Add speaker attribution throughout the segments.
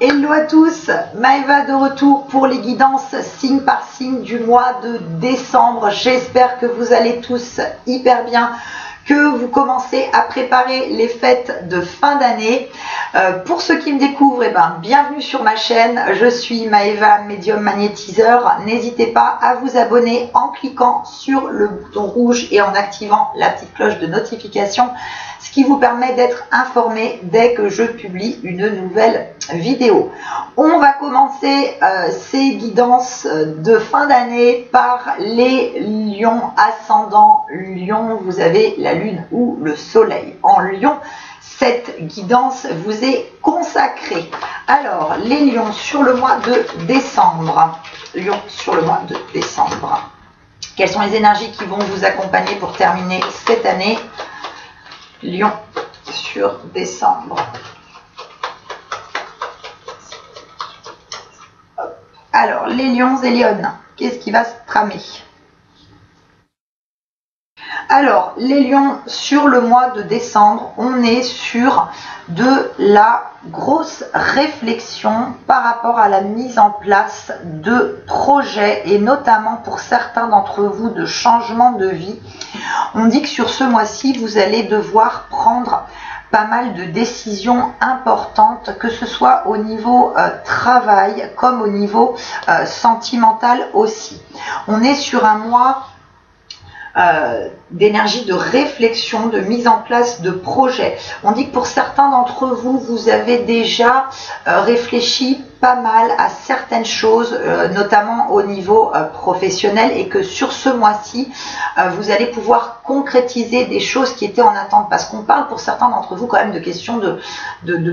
Speaker 1: Hello à tous, Maëva de retour pour les guidances signe par signe du mois de décembre. J'espère que vous allez tous hyper bien, que vous commencez à préparer les fêtes de fin d'année. Pour ceux qui me découvrent, bienvenue sur ma chaîne. Je suis Maëva, médium magnétiseur. N'hésitez pas à vous abonner en cliquant sur le bouton rouge et en activant la petite cloche de notification, ce qui vous permet d'être informé dès que je publie une nouvelle vidéo. On va commencer ces guidances de fin d'année par les lions ascendant Lion. Vous avez la lune ou le soleil en Lion. Cette guidance vous est consacrée. Alors, les lions sur le mois de décembre. Lions sur le mois de décembre. Quelles sont les énergies qui vont vous accompagner pour terminer cette année? Lion sur décembre. Alors, les lions et lionnes, qu'est-ce qui va se tramer? Alors, les lions sur le mois de décembre, on est sur de la grosse réflexion par rapport à la mise en place de projets et notamment pour certains d'entre vous de changement de vie. On dit que sur ce mois-ci, vous allez devoir prendre pas mal de décisions importantes, que ce soit au niveau travail comme au niveau sentimental aussi. On est sur un mois d'énergie de réflexion, de mise en place de projets. On dit que pour certains d'entre vous, vous avez déjà réfléchi pas mal à certaines choses, notamment au niveau professionnel, et que sur ce mois-ci, vous allez pouvoir concrétiser des choses qui étaient en attente, parce qu'on parle pour certains d'entre vous quand même de questions de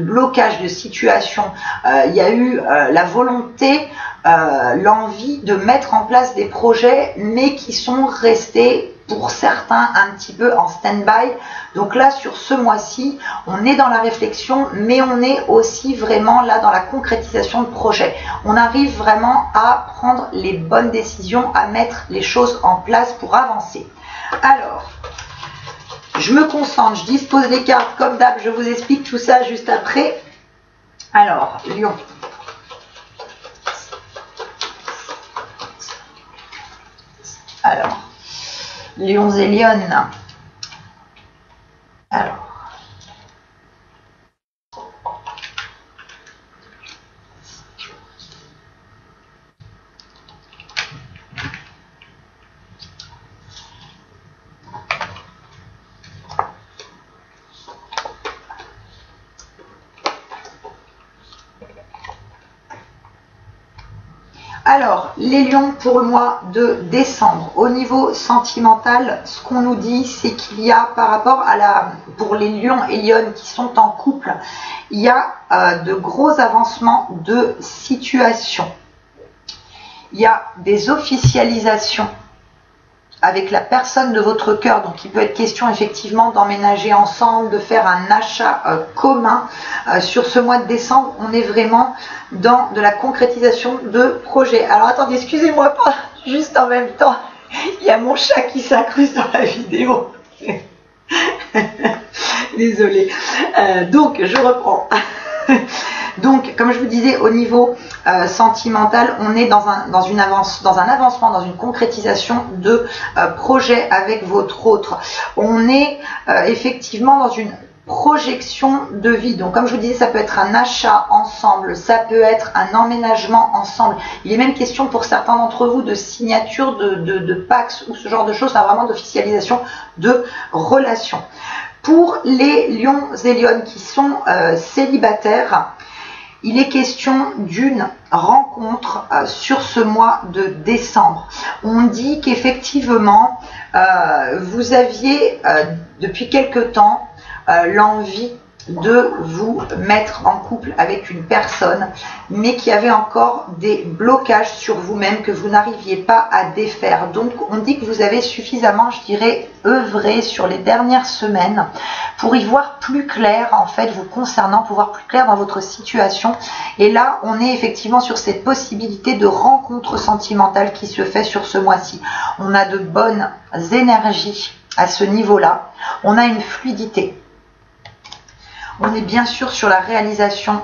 Speaker 1: blocage, de situation. Il y a eu la volonté, l'envie de mettre en place des projets, mais qui sont restés pour certains un petit peu en stand-by. Donc là, sur ce mois-ci, on est dans la réflexion, mais on est aussi vraiment là dans la concrétisation de projets. On arrive vraiment à prendre les bonnes décisions, à mettre les choses en place pour avancer. Alors, je me concentre, je dispose les cartes comme d'hab, je vous explique tout ça juste après. Alors, Lion. Alors, lions et lionnes. Alors. Alors, les lions pour le mois de décembre, au niveau sentimental, ce qu'on nous dit, c'est qu'il y a par rapport à pour les lions et lionnes qui sont en couple, il y a de gros avancements de situation. Il y a des officialisations avec la personne de votre cœur, donc il peut être question effectivement d'emménager ensemble, de faire un achat commun. Sur ce mois de décembre, on est vraiment dans de la concrétisation de projets. Alors attendez, excusez-moi pas, juste en même temps, il y a mon chat qui s'incruste dans la vidéo. Désolée. Donc je reprends. Donc, comme je vous disais, au niveau sentimental, on est dans un avancement, dans une concrétisation de projet avec votre autre. On est effectivement dans une projection de vie. Donc, comme je vous disais, ça peut être un achat ensemble, ça peut être un emménagement ensemble. Il est même question pour certains d'entre vous de signature de Pax ou ce genre de choses, vraiment d'officialisation de relations. Pour les lions et lionnes qui sont célibataires, il est question d'une rencontre sur ce mois de décembre. On dit qu'effectivement, vous aviez depuis quelque temps l'envie de vous mettre en couple avec une personne, mais qui avait encore des blocages sur vous-même que vous n'arriviez pas à défaire. Donc, on dit que vous avez suffisamment, je dirais, œuvré sur les dernières semaines pour y voir plus clair, en fait, vous concernant, pour voir plus clair dans votre situation. Et là, on est effectivement sur cette possibilité de rencontre sentimentale qui se fait sur ce mois-ci. On a de bonnes énergies à ce niveau-là. On a une fluidité. On est bien sûr sur la réalisation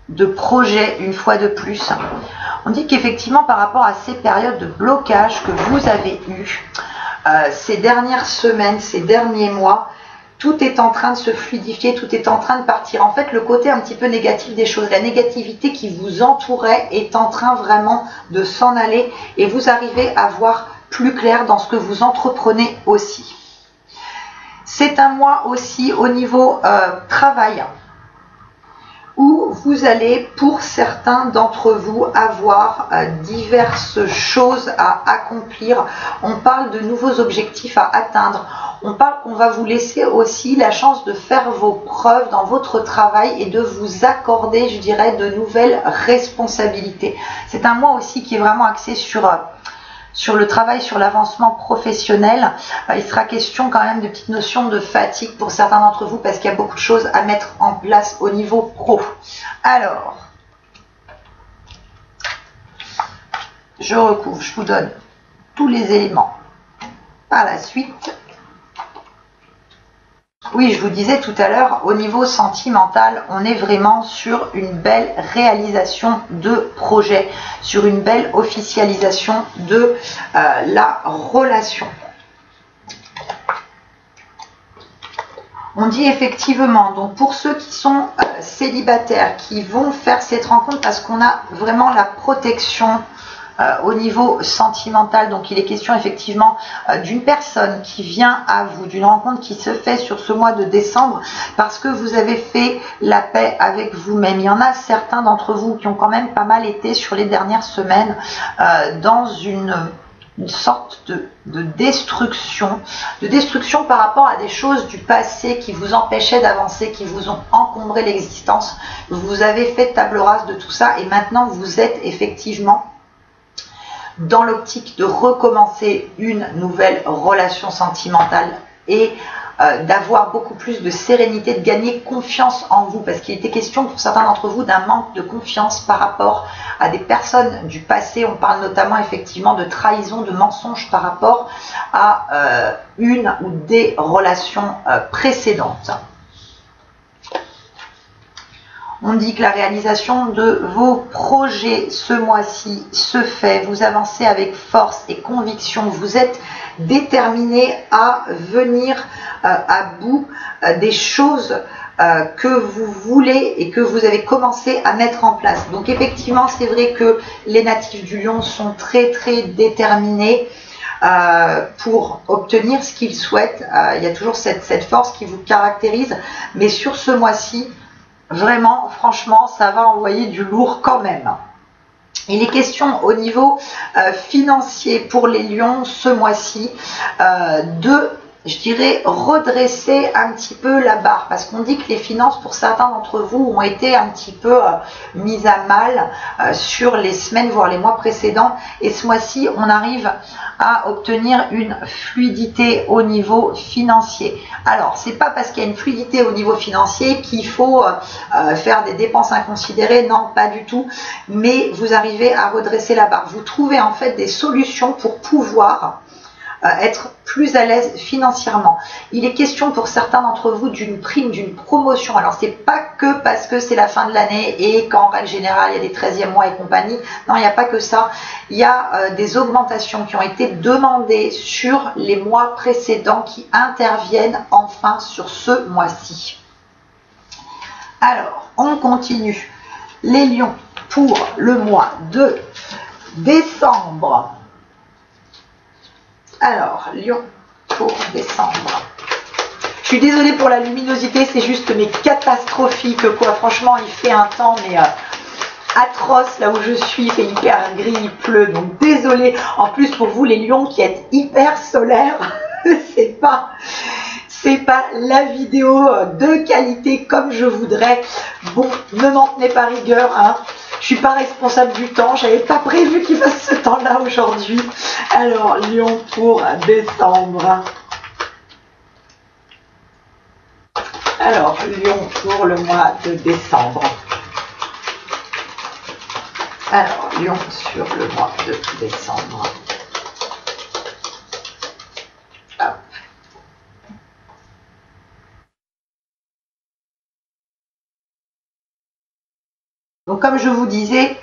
Speaker 1: de projet une fois de plus. On dit qu'effectivement par rapport à ces périodes de blocage que vous avez eues ces dernières semaines, ces derniers mois, tout est en train de se fluidifier, tout est en train de partir. En fait, le côté un petit peu négatif des choses, la négativité qui vous entourait est en train vraiment de s'en aller et vous arrivez à voir plus clair dans ce que vous entreprenez aussi. C'est un mois aussi au niveau travail où vous allez, pour certains d'entre vous, avoir diverses choses à accomplir. On parle de nouveaux objectifs à atteindre. On parle qu'on va vous laisser aussi la chance de faire vos preuves dans votre travail et de vous accorder, je dirais, de nouvelles responsabilités. C'est un mois aussi qui est vraiment axé sur le travail, sur l'avancement professionnel. Il sera question quand même de petites notions de fatigue pour certains d'entre vous parce qu'il y a beaucoup de choses à mettre en place au niveau pro. Alors, je recouvre, je vous donne tous les éléments par la suite. Oui, je vous disais tout à l'heure, au niveau sentimental, on est vraiment sur une belle réalisation de projet, sur une belle officialisation de la relation. On dit effectivement, donc pour ceux qui sont célibataires, qui vont faire cette rencontre parce qu'on a vraiment la protection au niveau sentimental, donc il est question effectivement d'une personne qui vient à vous, d'une rencontre qui se fait sur ce mois de décembre parce que vous avez fait la paix avec vous-même. Il y en a certains d'entre vous qui ont quand même pas mal été sur les dernières semaines dans une sorte de destruction par rapport à des choses du passé qui vous empêchaient d'avancer, qui vous ont encombré l'existence. Vous avez fait table rase de tout ça et maintenant vous êtes effectivement dans l'optique de recommencer une nouvelle relation sentimentale et d'avoir beaucoup plus de sérénité, de gagner confiance en vous, parce qu'il était question pour certains d'entre vous d'un manque de confiance par rapport à des personnes du passé. On parle notamment effectivement de trahison, de mensonge par rapport à une ou des relations précédentes. On dit que la réalisation de vos projets ce mois-ci se fait. Vous avancez avec force et conviction. Vous êtes déterminé à venir à bout des choses que vous voulez et que vous avez commencé à mettre en place. Donc effectivement, c'est vrai que les natifs du Lion sont très très déterminés pour obtenir ce qu'ils souhaitent. Il y a toujours cette force qui vous caractérise. Mais sur ce mois-ci, vraiment, franchement, ça va envoyer du lourd quand même. Il est question au niveau financier pour les lions ce mois-ci de, je dirais, redresser un petit peu la barre. Parce qu'on dit que les finances, pour certains d'entre vous, ont été un petit peu mises à mal sur les semaines, voire les mois précédents. Et ce mois-ci, on arrive à obtenir une fluidité au niveau financier. Alors, c'est pas parce qu'il y a une fluidité au niveau financier qu'il faut faire des dépenses inconsidérées, non, pas du tout. Mais vous arrivez à redresser la barre. Vous trouvez en fait des solutions pour pouvoir être plus à l'aise financièrement. Il est question pour certains d'entre vous d'une prime, d'une promotion. Alors c'est pas que parce que c'est la fin de l'année et qu'en règle générale il y a des 13e mois et compagnie. Non, il n'y a pas que ça. Il y a des augmentations qui ont été demandées sur les mois précédents qui interviennent enfin sur ce mois-ci. Alors, on continue. Les lions pour le mois de décembre. Alors, Lion pour décembre. Je suis désolée pour la luminosité, c'est juste mais catastrophique quoi. Franchement, il fait un temps mais atroce là où je suis, il fait hyper gris, il pleut, donc désolée. En plus pour vous les lions qui êtes hyper solaires, c'est pas la vidéo de qualité comme je voudrais. Bon, ne m'en tenez pas rigueur, hein. Je suis pas responsable du temps, j'avais pas prévu qu'il fasse ce temps-là aujourd'hui. Alors, Lion pour décembre. Alors, Lion pour le mois de décembre. Alors, Lion sur le mois de décembre. Donc comme je vous disais,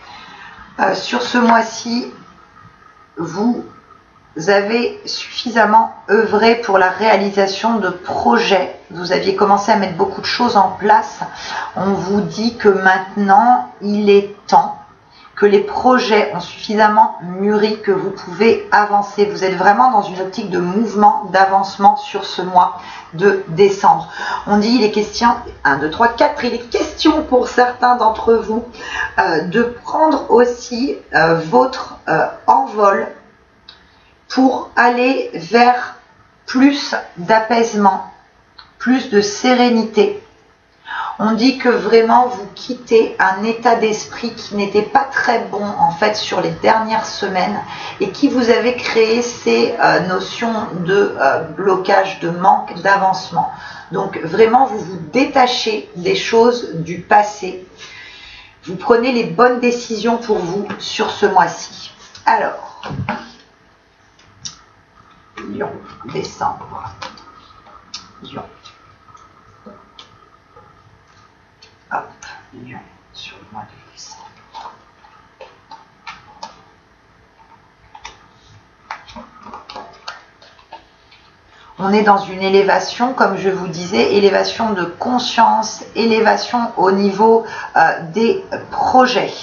Speaker 1: sur ce mois-ci, vous avez suffisamment œuvré pour la réalisation de projets. Vous aviez commencé à mettre beaucoup de choses en place. On vous dit que maintenant, il est temps, que les projets ont suffisamment mûri, que vous pouvez avancer. Vous êtes vraiment dans une optique de mouvement, d'avancement sur ce mois de décembre. On dit, il est question, 1, 2, 3, 4, il est question pour certains d'entre vous de prendre aussi votre envol pour aller vers plus d'apaisement, plus de sérénité. On dit que vraiment vous quittez un état d'esprit qui n'était pas très bon en fait sur les dernières semaines et qui vous avait créé ces notions de blocage, de manque d'avancement. Donc vraiment vous vous détachez des choses du passé. Vous prenez les bonnes décisions pour vous sur ce mois-ci. Alors, Lion, décembre. Lion. Hop, Lion sur le mois de décembre. On est dans une élévation, comme je vous disais, élévation de conscience, élévation au niveau des projets.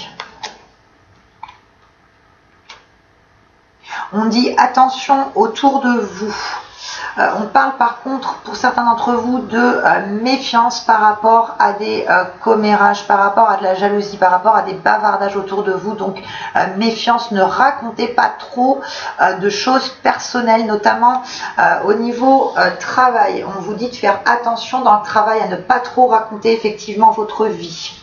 Speaker 1: On dit attention autour de vous. On parle par contre pour certains d'entre vous de méfiance par rapport à des commérages, par rapport à de la jalousie, par rapport à des bavardages autour de vous. Donc méfiance, ne racontez pas trop de choses personnelles, notamment au niveau travail. On vous dit de faire attention dans le travail à ne pas trop raconter effectivement votre vie.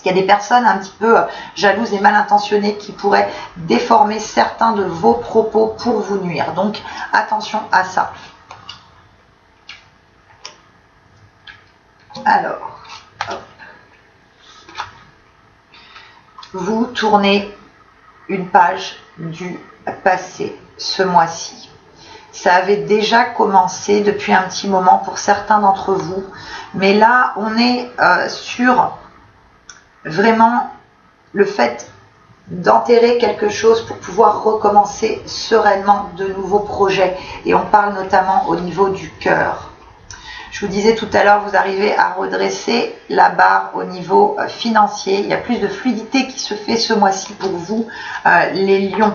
Speaker 1: Il y a des personnes un petit peu jalouses et mal intentionnées qui pourraient déformer certains de vos propos pour vous nuire. Donc, attention à ça. Alors, hop. Vous tournez une page du passé ce mois-ci. Ça avait déjà commencé depuis un petit moment pour certains d'entre vous. Mais là, on est sur vraiment le fait d'enterrer quelque chose pour pouvoir recommencer sereinement de nouveaux projets. Et on parle notamment au niveau du cœur. Je vous disais tout à l'heure, vous arrivez à redresser la barre au niveau financier. Il y a plus de fluidité qui se fait ce mois-ci pour vous, les lions.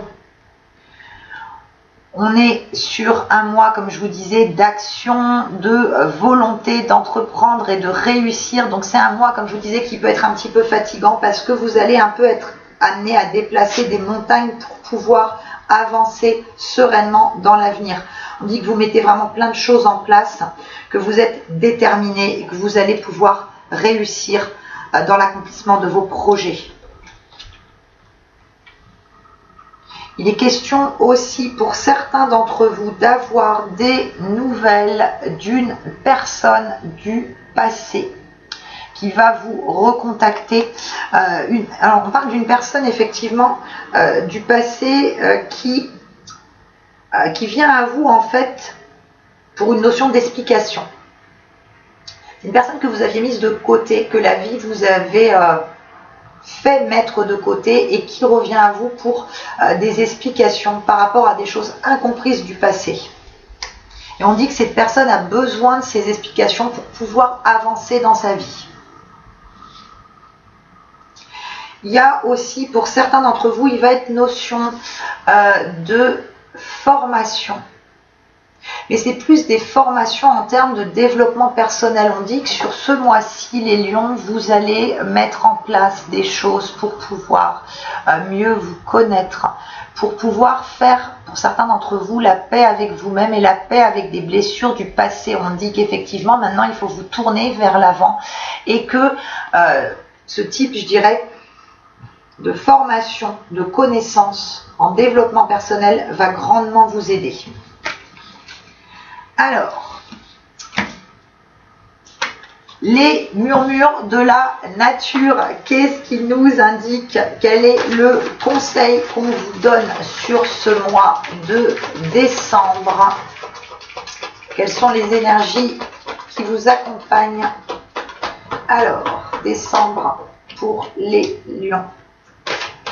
Speaker 1: On est sur un mois, comme je vous disais, d'action, de volonté d'entreprendre et de réussir. Donc c'est un mois, comme je vous disais, qui peut être un petit peu fatigant parce que vous allez un peu être amené à déplacer des montagnes pour pouvoir avancer sereinement dans l'avenir. On dit que vous mettez vraiment plein de choses en place, que vous êtes déterminé et que vous allez pouvoir réussir dans l'accomplissement de vos projets. Il est question aussi pour certains d'entre vous d'avoir des nouvelles d'une personne du passé qui va vous recontacter. Alors on parle d'une personne effectivement du passé qui vient à vous en fait pour une notion d'explication. C'est une personne que vous aviez mise de côté, que la vie vous avait fait mettre de côté et qui revient à vous pour des explications par rapport à des choses incomprises du passé. Et on dit que cette personne a besoin de ces explications pour pouvoir avancer dans sa vie. Il y a aussi, pour certains d'entre vous, il va être notion de formation. Mais c'est plus des formations en termes de développement personnel. On dit que sur ce mois-ci, les lions, vous allez mettre en place des choses pour pouvoir mieux vous connaître, pour pouvoir faire, pour certains d'entre vous, la paix avec vous-même et la paix avec des blessures du passé. On dit qu'effectivement, maintenant, il faut vous tourner vers l'avant et que ce type, je dirais, de formation, de connaissances en développement personnel va grandement vous aider. Alors, les murmures de la nature, qu'est-ce qu'ils nous indiquent? Quel est le conseil qu'on vous donne sur ce mois de décembre? Quelles sont les énergies qui vous accompagnent? Alors, décembre pour les lions.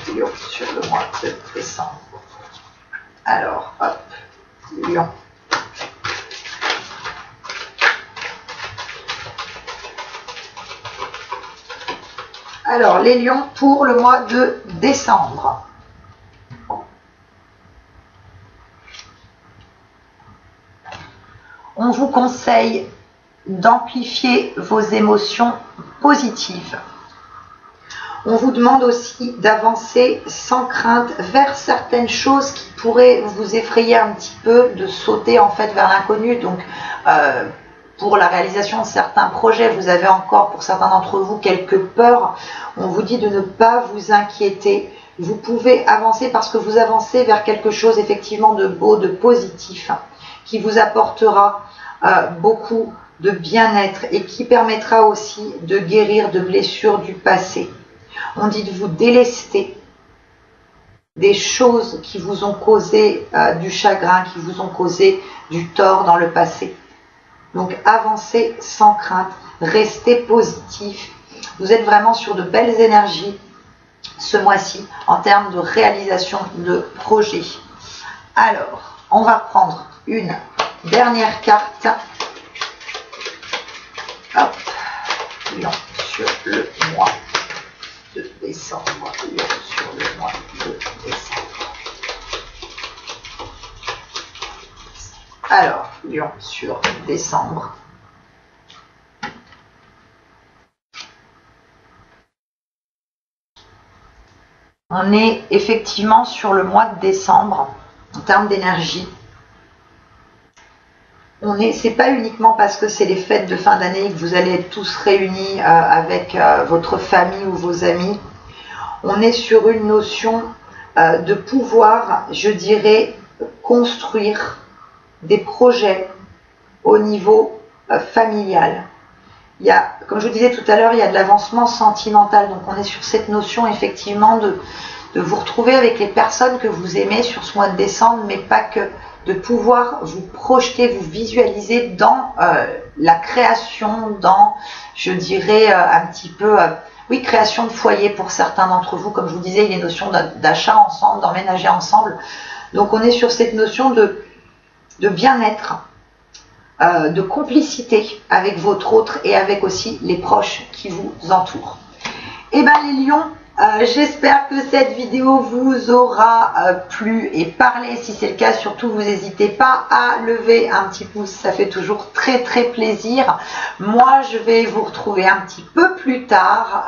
Speaker 1: Lion sur le mois de décembre. Alors, hop, lion. Alors, les lions pour le mois de décembre. On vous conseille d'amplifier vos émotions positives. On vous demande aussi d'avancer sans crainte vers certaines choses qui pourraient vous effrayer un petit peu, de sauter en fait vers l'inconnu. Donc, pour la réalisation de certains projets, vous avez encore, pour certains d'entre vous, quelques peurs. On vous dit de ne pas vous inquiéter. Vous pouvez avancer parce que vous avancez vers quelque chose effectivement de beau, de positif, qui vous apportera beaucoup de bien-être et qui permettra aussi de guérir de blessures du passé. On dit de vous délester des choses qui vous ont causé du chagrin, qui vous ont causé du tort dans le passé. Donc avancez sans crainte, restez positif. Vous êtes vraiment sur de belles énergies ce mois-ci en termes de réalisation de projets. Alors, on va prendre une dernière carte. Hop, lion sur le mois de décembre. Lion sur le mois de décembre. Alors, lion sur décembre. On est effectivement sur le mois de décembre en termes d'énergie. C'est pas uniquement parce que c'est les fêtes de fin d'année que vous allez être tous réunis avec votre famille ou vos amis. On est sur une notion de pouvoir, je dirais, construire des projets au niveau familial. Il y a, comme je vous disais tout à l'heure, il y a de l'avancement sentimental. Donc on est sur cette notion effectivement de vous retrouver avec les personnes que vous aimez sur ce mois de décembre, mais pas que, de pouvoir vous projeter, vous visualiser dans la création, dans, je dirais, un petit peu, oui, création de foyer pour certains d'entre vous. Comme je vous disais, il y a une notion d'achat ensemble, d'emménager ensemble. Donc on est sur cette notion de bien-être, de complicité avec votre autre et avec aussi les proches qui vous entourent. Et bien les lions, j'espère que cette vidéo vous aura plu et parlé. Si c'est le cas, surtout vous n'hésitez pas à lever un petit pouce, ça fait toujours très plaisir. Moi je vais vous retrouver un petit peu plus tard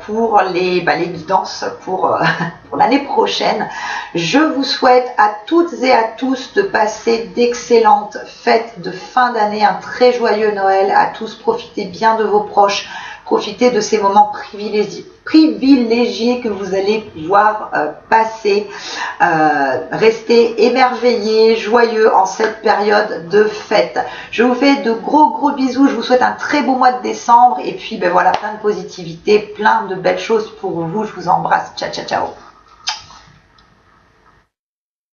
Speaker 1: pour les guidances pour l'année prochaine. Je vous souhaite à toutes et à tous de passer d'excellentes fêtes de fin d'année, un très joyeux Noël à tous. Profitez bien de vos proches. Profitez de ces moments privilégiés que vous allez pouvoir passer. Restez émerveillés, joyeux en cette période de fête. Je vous fais de gros bisous. Je vous souhaite un très beau mois de décembre. Et puis, voilà, plein de positivité, plein de belles choses pour vous. Je vous embrasse. Ciao.